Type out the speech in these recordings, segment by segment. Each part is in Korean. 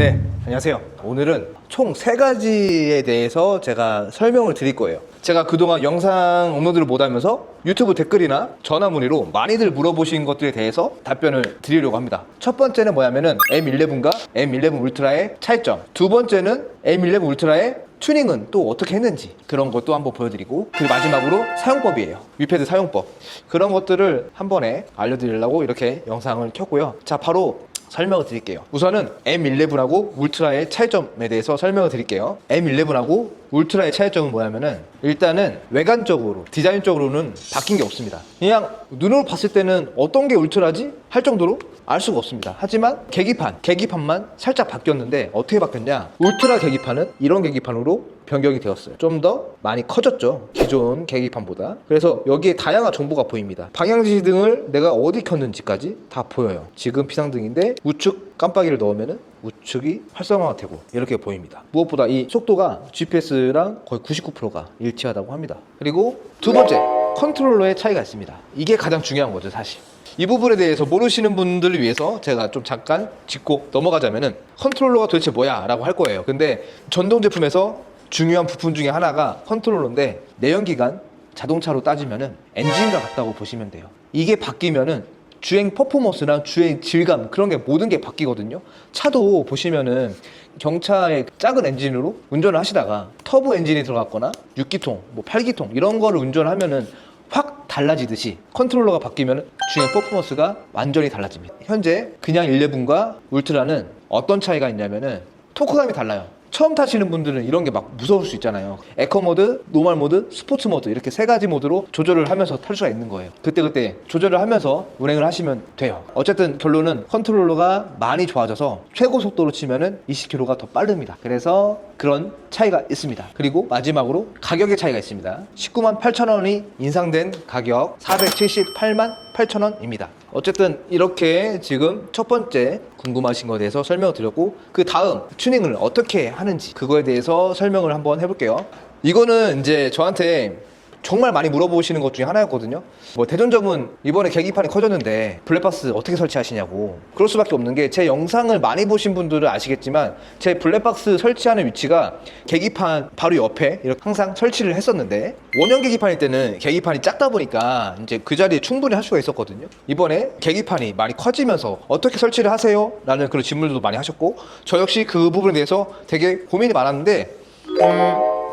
네, 안녕하세요. 오늘은 총 3가지에 대해서 제가 설명을 드릴 거예요. 제가 그동안 영상 업로드를 못하면서 유튜브 댓글이나 전화 문의로 많이들 물어보신 것들에 대해서 답변을 드리려고 합니다. 첫 번째는 뭐냐면은 M11과 M11 울트라의 차이점, 두 번째는 M11 울트라의 튜닝은 또 어떻게 했는지 그런 것도 한번 보여드리고, 그리고 마지막으로 사용법이에요. 위패드 사용법, 그런 것들을 한 번에 알려드리려고 이렇게 영상을 켰고요. 자, 바로 설명을 드릴게요. 우선은 M11하고 울트라의 차이점에 대해서 설명을 드릴게요. M11하고 울트라의 차이점은 뭐냐면은, 일단은 외관적으로, 디자인적으로는 바뀐 게 없습니다. 그냥 눈으로 봤을 때는 어떤 게 울트라지? 할 정도로 알 수가 없습니다. 하지만 계기판만 살짝 바뀌었는데, 어떻게 바뀌었냐? 울트라 계기판은 이런 계기판으로 변경이 되었어요. 좀 더 많이 커졌죠, 기존 계기판보다. 그래서 여기에 다양한 정보가 보입니다. 방향지시등을 내가 어디 켰는지까지 다 보여요. 지금 비상등인데 우측 깜빡이를 넣으면은 우측이 활성화가 되고 이렇게 보입니다. 무엇보다 이 속도가 GPS랑 거의 99%가 일치하다고 합니다. 그리고 두 번째, 컨트롤러의 차이가 있습니다. 이게 가장 중요한 거죠, 사실. 이 부분에 대해서 모르시는 분들을 위해서 제가 좀 잠깐 짚고 넘어가자면은, 컨트롤러가 도대체 뭐야? 라고 할 거예요. 근데 전동 제품에서 중요한 부품 중에 하나가 컨트롤러인데, 내연기관 자동차로 따지면은 엔진과 같다고 보시면 돼요. 이게 바뀌면은 주행 퍼포먼스랑 주행 질감, 그런 게 모든 게 바뀌거든요. 차도 보시면은 경차의 작은 엔진으로 운전을 하시다가 터보 엔진이 들어갔거나 6기통, 뭐 8기통 이런 거를 운전하면은 확 달라지듯이 컨트롤러가 바뀌면 주행 퍼포먼스가 완전히 달라집니다. 현재 그냥 11과 울트라는 어떤 차이가 있냐면은 토크감이 달라요. 처음 타시는 분들은 이런 게 막 무서울 수 있잖아요. 에코 모드, 노멀 모드, 스포츠 모드, 이렇게 3가지 모드로 조절을 하면서 탈 수가 있는 거예요. 그때 조절을 하면서 운행을 하시면 돼요. 어쨌든 결론은 컨트롤러가 많이 좋아져서 최고 속도로 치면은 20km가 더 빠릅니다. 그래서 그런 차이가 있습니다. 그리고 마지막으로 가격의 차이가 있습니다. 19만 8천 원이 인상된 가격 478만 8천 원입니다. 어쨌든 이렇게 지금 첫 번째 궁금하신 거에 대해서 설명을 드렸고, 그 다음 튜닝을 어떻게 하는지 그거에 대해서 설명을 한번 해볼게요. 이거는 이제 저한테 정말 많이 물어보시는 것 중에 하나였거든요. 뭐 대전점은 이번에 계기판이 커졌는데 블랙박스 어떻게 설치하시냐고. 그럴 수밖에 없는 게, 제 영상을 많이 보신 분들은 아시겠지만 제 블랙박스 설치하는 위치가 계기판 바로 옆에 이렇게 항상 설치를 했었는데, 원형 계기판일 때는 계기판이 작다 보니까 이제 그 자리에 충분히 할 수가 있었거든요. 이번에 계기판이 많이 커지면서 어떻게 설치를 하세요? 라는 그런 질문들도 많이 하셨고, 저 역시 그 부분에 대해서 되게 고민이 많았는데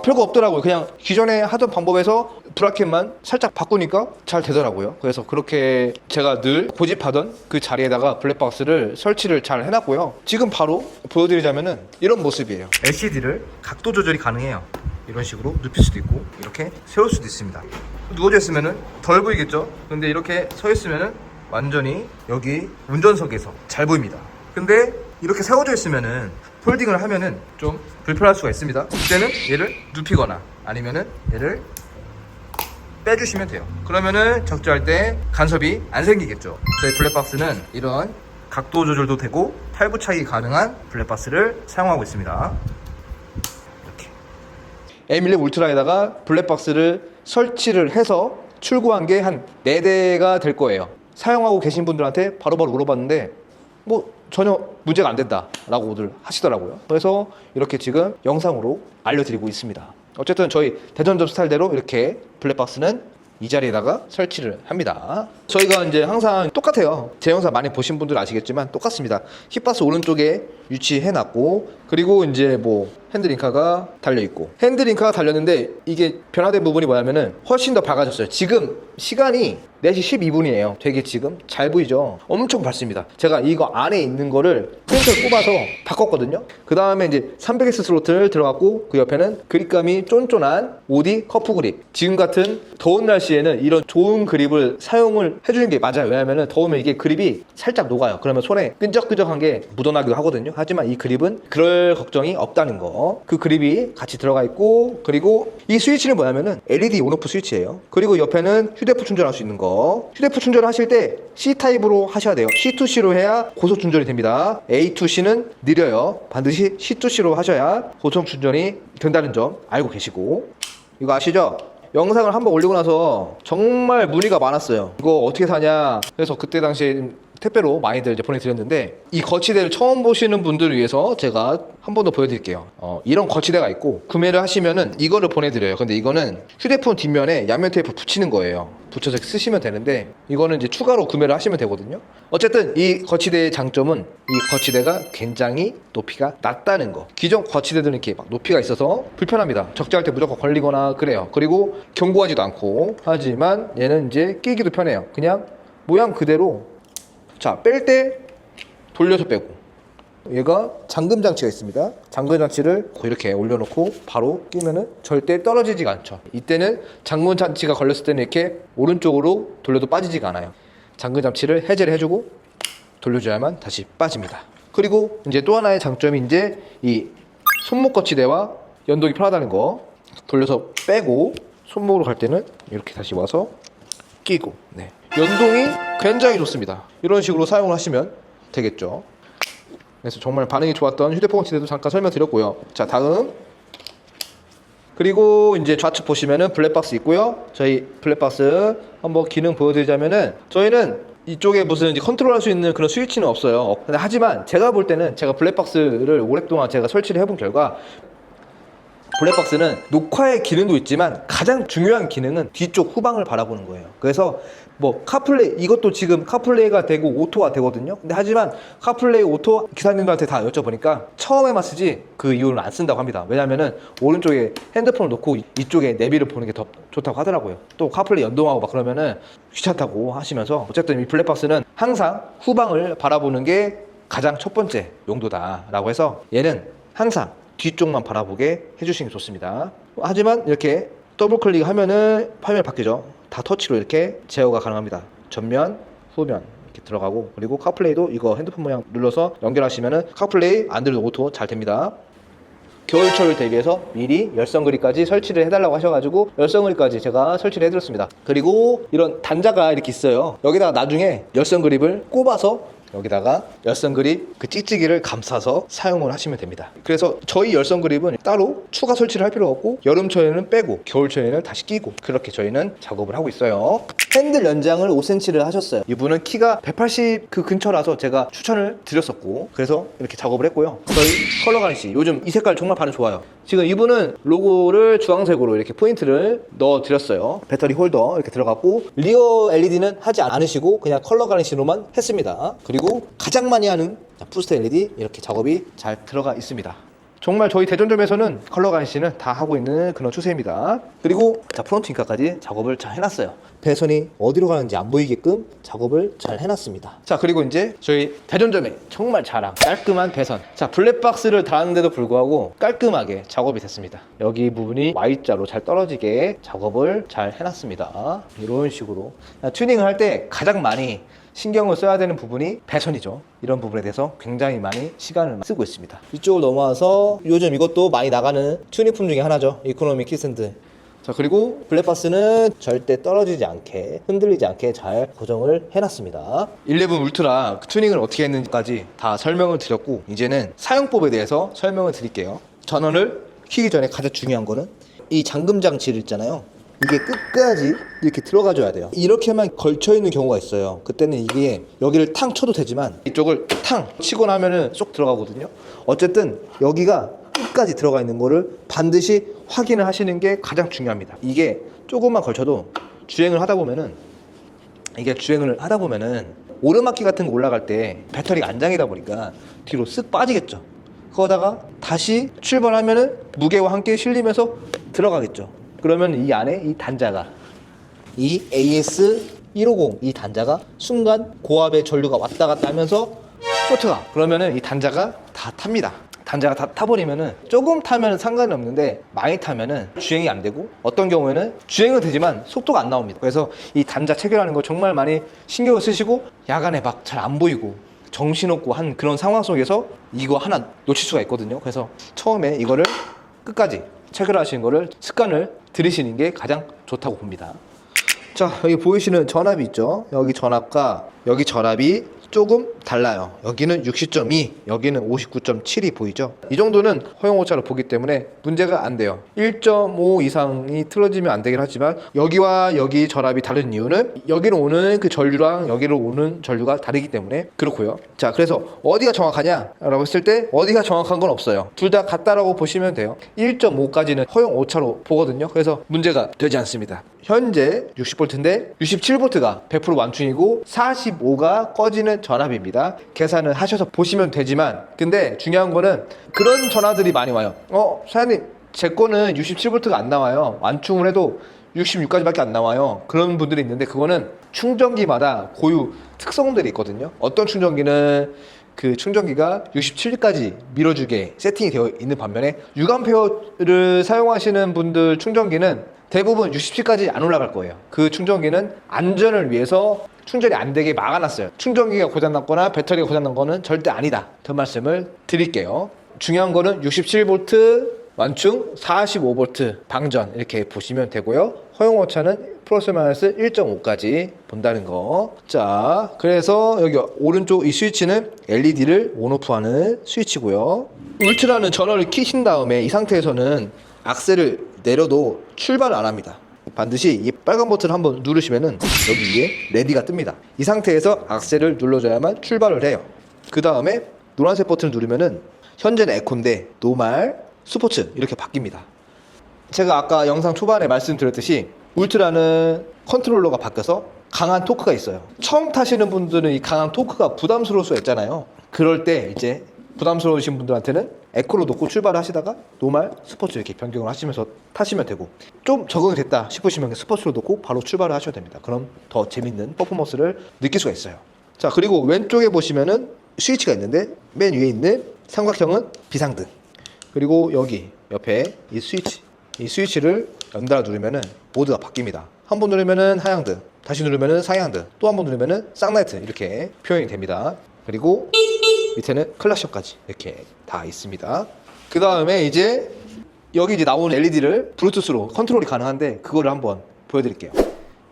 별거 없더라고요. 그냥 기존에 하던 방법에서 브라켓만 살짝 바꾸니까 잘 되더라고요. 그래서 그렇게 제가 늘 고집하던 그 자리에다가 블랙박스를 설치를 잘 해놨고요. 지금 바로 보여드리자면은 이런 모습이에요. LCD를 각도 조절이 가능해요. 이런 식으로 눕힐 수도 있고 이렇게 세울 수도 있습니다. 누워져 있으면은 덜 보이겠죠? 근데 이렇게 서 있으면은 완전히 여기 운전석에서 잘 보입니다. 근데 이렇게 세워져 있으면은 폴딩을 하면은 좀 불편할 수가 있습니다. 그때는 얘를 눕히거나 아니면은 얘를 빼주시면 돼요. 그러면은 적재할 때 간섭이 안 생기겠죠. 저희 블랙박스는 이런 각도 조절도 되고 탈부착이 가능한 블랙박스를 사용하고 있습니다. 이렇게 M11 울트라에다가 블랙박스를 설치를 해서 출고한 게 한 4대가 될 거예요. 사용하고 계신 분들한테 바로바로 물어봤는데 뭐 전혀 문제가 안 된다 라고들 하시더라고요. 그래서 이렇게 지금 영상으로 알려드리고 있습니다. 어쨌든 저희 대전점 스타일대로 이렇게 블랙박스는 이 자리에다가 설치를 합니다. 저희가 이제 항상 똑같아요. 제 영상 많이 보신 분들 아시겠지만 똑같습니다. 힙바스 오른쪽에 위치해 놨고, 그리고 이제 뭐 핸드링카가 달려있고, 핸드링카가 달렸는데 이게 변화된 부분이 뭐냐면은 훨씬 더 밝아졌어요. 지금 시간이 4시 12분이에요 되게 지금 잘 보이죠? 엄청 밝습니다. 제가 이거 안에 있는 거를 센서를 뽑아서 바꿨거든요. 그 다음에 이제 300S 스로틀 들어갔고, 그 옆에는 그립감이 쫀쫀한 오디 커프 그립. 지금 같은 더운 날씨에는 이런 좋은 그립을 사용을 해주는 게 맞아요. 왜냐면은 더우면 이게 그립이 살짝 녹아요. 그러면 손에 끈적끈적한 게 묻어나기도 하거든요. 하지만 이 그립은 그럴 걱정이 없다는 거. 그 그립이 같이 들어가 있고, 그리고 이 스위치는 뭐냐면은 LED 온오프 스위치예요. 그리고 옆에는 휴대폰 충전할 수 있는 거. 휴대폰 충전을 하실 때 C타입으로 하셔야 돼요. C2C로 해야 고속 충전이 됩니다. A2C는 느려요. 반드시 C2C로 하셔야 고속 충전이 된다는 점 알고 계시고, 이거 아시죠? 영상을 한번 올리고 나서 정말 문의가 많았어요. 이거 어떻게 사냐. 그래서 그때 당시에 택배로 많이들 이제 보내드렸는데, 이 거치대를 처음 보시는 분들을 위해서 제가 한 번 더 보여드릴게요. 이런 거치대가 있고 구매를 하시면은 이거를 보내드려요. 근데 이거는 휴대폰 뒷면에 양면 테이프 붙이는 거예요. 붙여서 쓰시면 되는데, 이거는 이제 추가로 구매를 하시면 되거든요. 어쨌든 이 거치대의 장점은 이 거치대가 굉장히 높이가 낮다는 거. 기존 거치대들은 이렇게 막 높이가 있어서 불편합니다. 적재할 때 무조건 걸리거나 그래요. 그리고 견고하지도 않고. 하지만 얘는 이제 끼기도 편해요. 그냥 모양 그대로, 자, 뺄 때 돌려서 빼고, 얘가 잠금 장치가 있습니다. 잠금 장치를 이렇게 올려놓고 바로 끼면은 절대 떨어지지가 않죠. 이때는 잠금 장치가 걸렸을 때는 이렇게 오른쪽으로 돌려도 빠지지가 않아요. 잠금 장치를 해제를 해주고 돌려줘야만 다시 빠집니다. 그리고 이제 또 하나의 장점이 이제 이 손목 거치대와 연동이 편하다는 거. 돌려서 빼고 손목으로 갈 때는 이렇게 다시 와서 끼고, 네. 연동이 굉장히 좋습니다. 이런 식으로 사용을 하시면 되겠죠. 그래서 정말 반응이 좋았던 휴대폰 거치대도 잠깐 설명드렸고요. 자, 다음. 그리고 이제 좌측 보시면은 블랙박스 있고요. 저희 블랙박스 한번 기능 보여드리자면은, 저희는 이쪽에 무슨 이제 컨트롤할 수 있는 그런 스위치는 없어요. 근데 하지만 제가 볼 때는, 제가 블랙박스를 오랫동안 제가 설치를 해본 결과, 블랙박스는 녹화의 기능도 있지만 가장 중요한 기능은 뒤쪽 후방을 바라보는 거예요. 그래서 뭐 카플레이, 이것도 지금 카플레이가 되고 오토가 되거든요. 근데 하지만 카플레이, 오토 기사님들한테 다 여쭤보니까 처음에만 쓰지 그 이후로는 안 쓴다고 합니다. 왜냐면은 오른쪽에 핸드폰을 놓고 이쪽에 내비를 보는 게 더 좋다고 하더라고요. 또 카플레이 연동하고 막 그러면은 귀찮다고 하시면서, 어쨌든 이 블랙박스는 항상 후방을 바라보는 게 가장 첫 번째 용도다라고 해서 얘는 항상 뒤쪽만 바라보게 해주시는 게 좋습니다. 하지만 이렇게 더블 클릭하면은 화면이 바뀌죠. 다 터치로 이렇게 제어가 가능합니다. 전면, 후면 이렇게 들어가고, 그리고 카플레이도 이거 핸드폰 모양 눌러서 연결하시면은 카플레이, 안드로이드 오토 잘 됩니다. 겨울철을 대비해서 미리 열선 그립까지 설치를 해달라고 하셔가지고 열선 그립까지 제가 설치를 해드렸습니다. 그리고 이런 단자가 이렇게 있어요. 여기다가 나중에 열선 그립을 꼽아서 여기다가 열선 그립 그 찍찍이를 감싸서 사용을 하시면 됩니다. 그래서 저희 열선 그립은 따로 추가 설치를 할 필요가 없고, 여름철에는 빼고 겨울철에는 다시 끼고, 그렇게 저희는 작업을 하고 있어요. 핸들 연장을 5cm를 하셨어요. 이분은 키가 180 그 근처라서 제가 추천을 드렸었고, 그래서 이렇게 작업을 했고요. 저희 컬러 가니쉬 요즘 이 색깔 정말 반응 좋아요. 지금 이분은 로고를 주황색으로 이렇게 포인트를 넣어 드렸어요. 배터리 홀더 이렇게 들어갔고, 리어 LED는 하지 않으시고 그냥 컬러 가니쉬로만 했습니다. 그리고 가장 많이 하는 부스트 LED 이렇게 작업이 잘 들어가 있습니다. 정말 저희 대전점에서는 컬러 가니쉬는 다 하고 있는 그런 추세입니다. 그리고 자, 프론트 잉크까지 작업을 잘 해놨어요. 배선이 어디로 가는지 안 보이게끔 작업을 잘 해놨습니다. 자, 그리고 이제 저희 대전점에 정말 자랑, 깔끔한 배선. 자, 블랙박스를 달았는데도 불구하고 깔끔하게 작업이 됐습니다. 여기 부분이 Y자로 잘 떨어지게 작업을 잘 해놨습니다. 이런 식으로 튜닝을 할 때 가장 많이 신경을 써야 되는 부분이 배선이죠. 이런 부분에 대해서 굉장히 많이 시간을 쓰고 있습니다. 이쪽으로 넘어와서 요즘 이것도 많이 나가는 튜닝품 중에 하나죠. 이코노미 키샌드. 자, 그리고 블랙박스는 절대 떨어지지 않게, 흔들리지 않게 잘 고정을 해놨습니다. 11 울트라 튜닝을 어떻게 했는지까지 다 설명을 드렸고, 이제는 사용법에 대해서 설명을 드릴게요. 전원을 켜기 전에 가장 중요한 거는 이 잠금 장치를 있잖아요. 이게 끝까지 이렇게 들어가줘야 돼요. 이렇게만 걸쳐있는 경우가 있어요. 그때는 이게 여기를 탕 쳐도 되지만 이쪽을 탕 치고 나면은 쏙 들어가거든요. 어쨌든 여기가 끝까지 들어가 있는 거를 반드시 확인을 하시는 게 가장 중요합니다. 이게 조금만 걸쳐도 주행을 하다 보면은, 오르막길 같은 거 올라갈 때 배터리가 안장이다 보니까 뒤로 쓱 빠지겠죠. 그러다가 다시 출발하면은 무게와 함께 실리면서 들어가겠죠. 그러면 이 안에 이 단자가, 이 AS150 이 단자가 순간 고압의 전류가 왔다 갔다 하면서 쇼트가, 그러면은 이 단자가 다 탑니다. 단자가 다 타버리면은, 조금 타면은 상관이 없는데 많이 타면은 주행이 안 되고, 어떤 경우에는 주행은 되지만 속도가 안 나옵니다. 그래서 이 단자 체결하는 거 정말 많이 신경을 쓰시고, 야간에 막 잘 안 보이고 정신없고 한 그런 상황 속에서 이거 하나 놓칠 수가 있거든요. 그래서 처음에 이거를 끝까지 체결하시는 거를 습관을 들이시는 게 가장 좋다고 봅니다. 자, 여기 보이시는 전압이 있죠. 여기 전압과 여기 전압이 조금 달라요. 여기는 60.2, 여기는 59.7이 보이죠? 이 정도는 허용오차로 보기 때문에 문제가 안 돼요. 1.5 이상이 틀어지면 안 되긴 하지만 여기와 여기 전압이 다른 이유는 여기로 오는 그 전류랑 여기로 오는 전류가 다르기 때문에 그렇고요. 자, 그래서 어디가 정확하냐 라고 했을 때 어디가 정확한 건 없어요. 둘 다 같다라고 보시면 돼요. 1.5까지는 허용오차로 보거든요. 그래서 문제가 되지 않습니다. 현재 60V인데 67V가 100% 완충이고 45가 꺼지는 전압입니다. 계산을 하셔서 보시면 되지만 근데 중요한 거는 그런 전화들이 많이 와요. 사장님 제 거는 67V가 안 나와요. 완충을 해도 66까지밖에 안 나와요. 그런 분들이 있는데 그거는 충전기마다 고유 특성들이 있거든요. 어떤 충전기는 그 충전기가 67까지 밀어주게 세팅이 되어 있는 반면에 6A를 사용하시는 분들 충전기는 대부분 67까지 안 올라갈 거예요. 그 충전기는 안전을 위해서 충전이 안 되게 막아놨어요. 충전기가 고장났거나 배터리가 고장난 거는 절대 아니다. 그 말씀을 드릴게요. 중요한 거는 67V 완충, 45V 방전 이렇게 보시면 되고요. 허용오차는 플러스 마이너스 1.5까지 본다는 거. 자, 그래서 여기 오른쪽 이 스위치는 LED를 온오프하는 스위치고요. 울트라는 전원을 켜신 다음에 이 상태에서는 악셀을 내려도 출발을 안 합니다. 반드시 이 빨간 버튼을 한번 누르시면은 여기 위에 레디가 뜹니다. 이 상태에서 악셀을 눌러줘야만 출발을 해요. 그 다음에 노란색 버튼을 누르면은 현재는 에코인데 노말, 스포츠 이렇게 바뀝니다. 제가 아까 영상 초반에 말씀드렸듯이 울트라는 컨트롤러가 바뀌어서 강한 토크가 있어요. 처음 타시는 분들은 이 강한 토크가 부담스러울 수 있잖아요. 그럴 때 이제 부담스러우신 분들한테는 에코로 놓고 출발을 하시다가 노말, 스포츠 이렇게 변경을 하시면서 타시면 되고 좀 적응이 됐다 싶으시면 스포츠로 놓고 바로 출발을 하셔도 됩니다. 그럼 더 재밌는 퍼포먼스를 느낄 수가 있어요. 자, 그리고 왼쪽에 보시면은 스위치가 있는데 맨 위에 있는 삼각형은 비상등, 그리고 여기 옆에 이 스위치를 연달아 누르면은 모드가 바뀝니다. 한 번 누르면은 하향등, 다시 누르면은 상향등, 또 한 번 누르면은 쌍라이트 이렇게 표현이 됩니다. 그리고 밑에는 클락션까지 이렇게 다 있습니다. 그 다음에 이제 여기 이제 나오는 LED를 블루투스로 컨트롤이 가능한데 그거를 한번 보여드릴게요.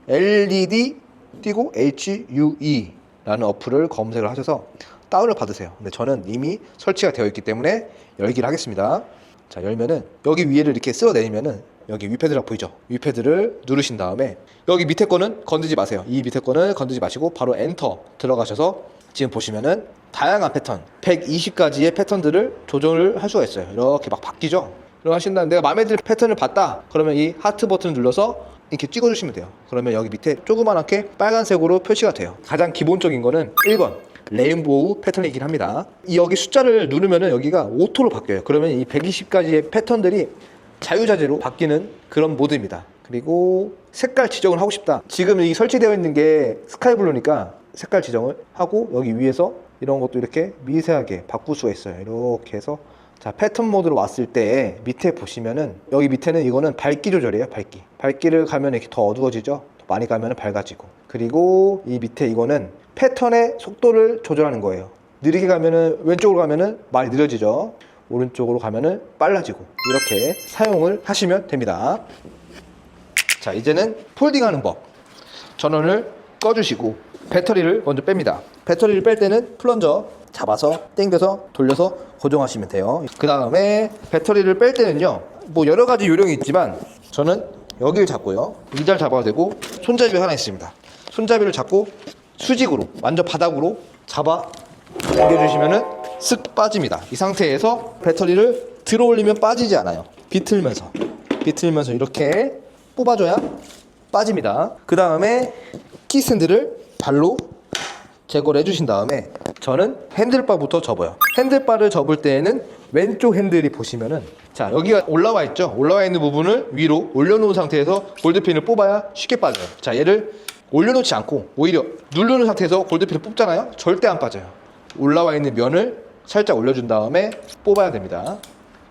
LED 띄고 HUE 라는 어플을 검색을 하셔서 다운을 받으세요. 근데 저는 이미 설치가 되어 있기 때문에 열기를 하겠습니다. 자, 열면은 여기 위에를 이렇게 쓸어내리면은 여기 위패드라고 보이죠? 위패드를 누르신 다음에 여기 밑에 거는 건드지 마세요. 이 밑에 거는 건드지 마시고 바로 엔터 들어가셔서 지금 보시면은 다양한 패턴 120가지의 패턴들을 조절을 할 수가 있어요. 이렇게 막 바뀌죠? 이렇게 하신 다음에 내가 마음에 드는 패턴을 봤다 그러면 이 하트 버튼을 눌러서 이렇게 찍어주시면 돼요. 그러면 여기 밑에 조그맣게 빨간색으로 표시가 돼요. 가장 기본적인 거는 1번 레인보우 패턴이긴 합니다. 이 여기 숫자를 누르면은 여기가 오토로 바뀌어요. 그러면 이 120가지의 패턴들이 자유자재로 바뀌는 그런 모드입니다. 그리고 색깔 지정을 하고 싶다. 지금 이 설치되어 있는 게 스카이블루니까 색깔 지정을 하고 여기 위에서 이런 것도 이렇게 미세하게 바꿀 수가 있어요. 이렇게 해서 자, 패턴 모드로 왔을 때 밑에 보시면은 여기 밑에는 이거는 밝기 조절이에요. 밝기를 가면 이렇게 더 어두워지죠. 더 많이 가면 밝아지고, 그리고 이 밑에 이거는 패턴의 속도를 조절하는 거예요. 느리게 가면은 왼쪽으로 가면은 많이 느려지죠. 오른쪽으로 가면은 빨라지고, 이렇게 사용을 하시면 됩니다. 자, 이제는 폴딩하는 법. 전원을 꺼주시고 배터리를 먼저 뺍니다. 배터리를 뺄 때는 플런저 잡아서 당겨서 돌려서 고정하시면 돼요. 그 다음에 배터리를 뺄 때는요, 뭐 여러 가지 요령이 있지만 저는 여기를 잡고요, 의자를 잡아도 되고 손잡이가 하나 있습니다. 손잡이를 잡고 수직으로 완전 바닥으로 잡아 당겨주시면은 쓱 빠집니다. 이 상태에서 배터리를 들어 올리면 빠지지 않아요. 비틀면서 이렇게 뽑아줘야 빠집니다. 그 다음에 키 스탠드를 발로 제거를 해주신 다음에 저는 핸들바부터 접어요. 핸들바를 접을 때에는 왼쪽 핸들이 보시면은 자, 여기가 올라와 있죠. 올라와 있는 부분을 위로 올려놓은 상태에서 골드핀을 뽑아야 쉽게 빠져요. 자, 얘를 올려놓지 않고 오히려 누르는 상태에서 골드핀을 뽑잖아요. 절대 안 빠져요. 올라와 있는 면을 살짝 올려준 다음에 뽑아야 됩니다.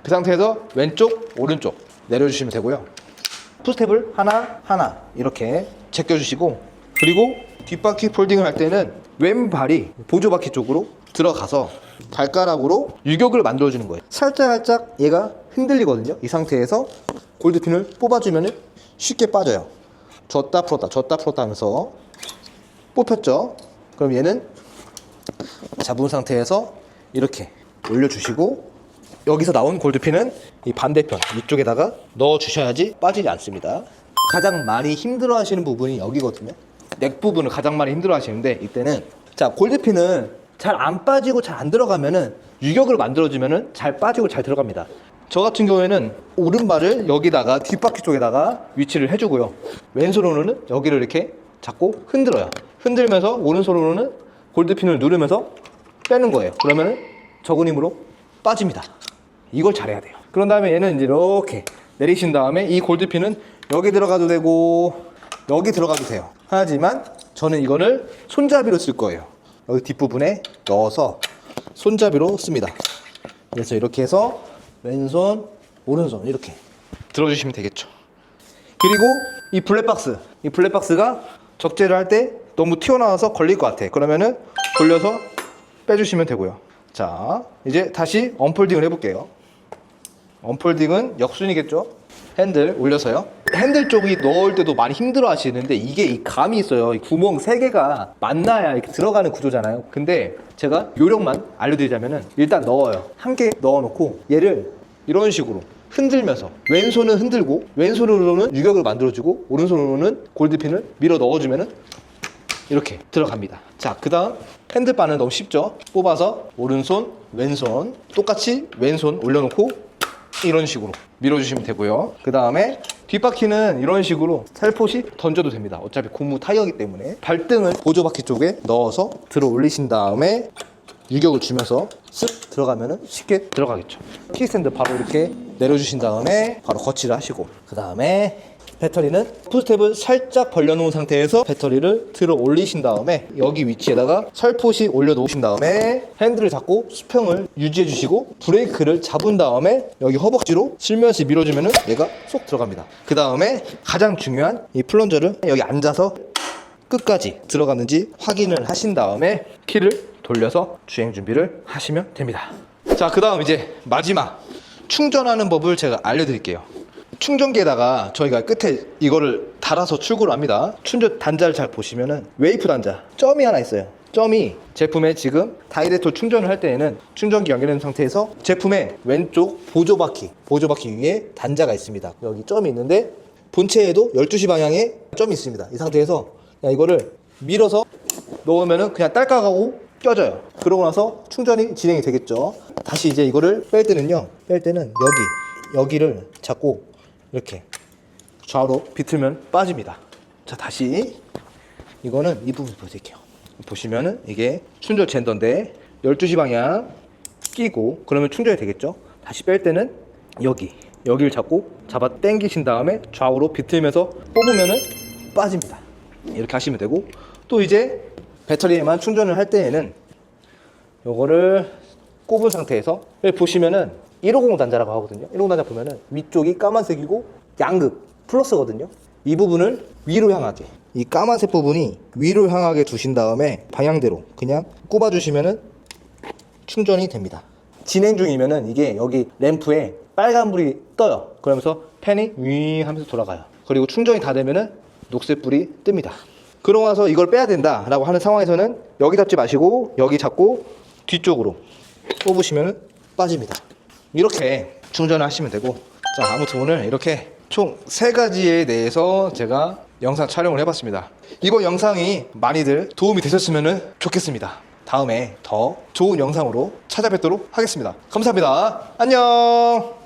그 상태에서 왼쪽 오른쪽 내려주시면 되고요. 푸스텝을 하나 이렇게 제껴주시고, 그리고 뒷바퀴 폴딩을 할 때는 왼발이 보조바퀴 쪽으로 들어가서 발가락으로 유격을 만들어주는 거예요. 살짝 얘가 흔들리거든요. 이 상태에서 골드핀을 뽑아주면 쉽게 빠져요. 줬다 풀었다 하면서 뽑혔죠. 그럼 얘는 잡은 상태에서 이렇게 올려주시고, 여기서 나온 골드핀은 이 반대편 이쪽에다가 넣어주셔야지 빠지지 않습니다. 가장 많이 힘들어 하시는 부분이 여기거든요. 넥 부분을 가장 많이 힘들어 하시는데, 이때는 자, 골드핀은 잘 안 빠지고 잘 안 들어가면은 유격을 만들어주면은 잘 빠지고 잘 들어갑니다. 저 같은 경우에는 오른발을 여기다가 뒷바퀴 쪽에다가 위치를 해주고요, 왼손으로는 여기를 이렇게 잡고 흔들어요. 흔들면서 오른손으로는 골드핀을 누르면서 빼는 거예요. 그러면은 적은 힘으로 빠집니다. 이걸 잘해야 돼요. 그런 다음에 얘는 이제 이렇게 내리신 다음에 이 골드핀은 여기 들어가도 되고 여기 들어가도 돼요. 하지만 저는 이거를 손잡이로 쓸 거예요. 여기 뒷부분에 넣어서 손잡이로 씁니다. 그래서 이렇게 해서 왼손, 오른손 이렇게 들어주시면 되겠죠. 그리고 이 블랙박스가 적재를 할 때 너무 튀어나와서 걸릴 것 같아. 그러면은 돌려서 빼주시면 되고요. 자, 이제 다시 언폴딩을 해볼게요. 언폴딩은 역순이겠죠? 핸들 올려서요. 핸들 쪽이 넣을 때도 많이 힘들어 하시는데, 이게 이 감이 있어요. 이 구멍 3개가 만나야 이렇게 들어가는 구조잖아요. 근데 제가 요령만 알려드리자면은, 일단 넣어요. 한 개 넣어놓고 얘를 이런 식으로 흔들면서, 왼손은 흔들고 왼손으로는 유격을 만들어주고 오른손으로는 골드핀을 밀어 넣어주면은 이렇게 들어갑니다. 자, 그 다음 핸들바는 너무 쉽죠? 뽑아서 오른손, 왼손 똑같이 왼손 올려놓고 이런 식으로 밀어주시면 되고요. 그 다음에 뒷바퀴는 이런 식으로 살포시 던져도 됩니다. 어차피 고무 타이어이기 때문에. 발등을 보조바퀴 쪽에 넣어서 들어 올리신 다음에 유격을 주면서 쓱 들어가면은 쉽게 들어가겠죠. 키스탠드 바로 이렇게 내려주신 다음에 바로 거치를 하시고, 그 다음에 배터리는 풋스텝을 살짝 벌려놓은 상태에서 배터리를 들어 올리신 다음에 여기 위치에다가 살포시 올려놓으신 다음에 핸들을 잡고 수평을 유지해 주시고, 브레이크를 잡은 다음에 여기 허벅지로 슬며시 밀어주면은 얘가 쏙 들어갑니다. 그 다음에 가장 중요한 이 플런저를 여기 앉아서 끝까지 들어갔는지 확인을 하신 다음에 키를 돌려서 주행 준비를 하시면 됩니다. 자, 그 다음 이제 마지막 충전하는 법을 제가 알려드릴게요. 충전기에다가 저희가 끝에 이거를 달아서 출고를 합니다. 충전 단자를 잘 보시면은 웨이프 단자 점이 하나 있어요. 점이 제품에 지금 다이렉트 충전을 할 때에는 충전기 연결된 상태에서 제품의 왼쪽 보조바퀴 위에 단자가 있습니다. 여기 점이 있는데, 본체에도 12시 방향에 점이 있습니다. 이 상태에서 그냥 이거를 밀어서 넣으면은 그냥 딸깍하고 껴져요. 그러고 나서 충전이 진행이 되겠죠. 다시 이제 이거를 뺄 때는 여기를 잡고 이렇게 좌우로 비틀면 빠집니다. 자, 다시 이거는 이 부분 보여드릴게요. 보시면은 이게 충전 젠더인데 12시 방향 끼고 그러면 충전이 되겠죠. 다시 뺄 때는 여기를 잡고 잡아 당기신 다음에 좌우로 비틀면서 뽑으면은 빠집니다. 이렇게 하시면 되고, 또 이제 배터리에만 충전을 할 때에는 요거를 꼽은 상태에서 보시면은 150 단자라고 하거든요. 150 단자 보면은 위쪽이 까만색이고 양극 플러스거든요. 이 부분을 위로 향하게, 이 까만색 부분이 위로 향하게 두신 다음에 방향대로 그냥 꼽아 주시면은 충전이 됩니다. 진행 중이면은 이게 여기 램프에 빨간불이 떠요. 그러면서 팬이 윙 하면서 돌아가요. 그리고 충전이 다 되면은 녹색불이 뜹니다. 그러고 나서 이걸 빼야 된다 라고 하는 상황에서는 여기 잡지 마시고 여기 잡고 뒤쪽으로 뽑으시면 빠집니다. 이렇게 충전을 하시면 되고, 자, 아무튼 오늘 이렇게 총 3가지에 대해서 제가 영상 촬영을 해봤습니다. 이번 영상이 많이들 도움이 되셨으면 좋겠습니다. 다음에 더 좋은 영상으로 찾아뵙도록 하겠습니다. 감사합니다. 안녕.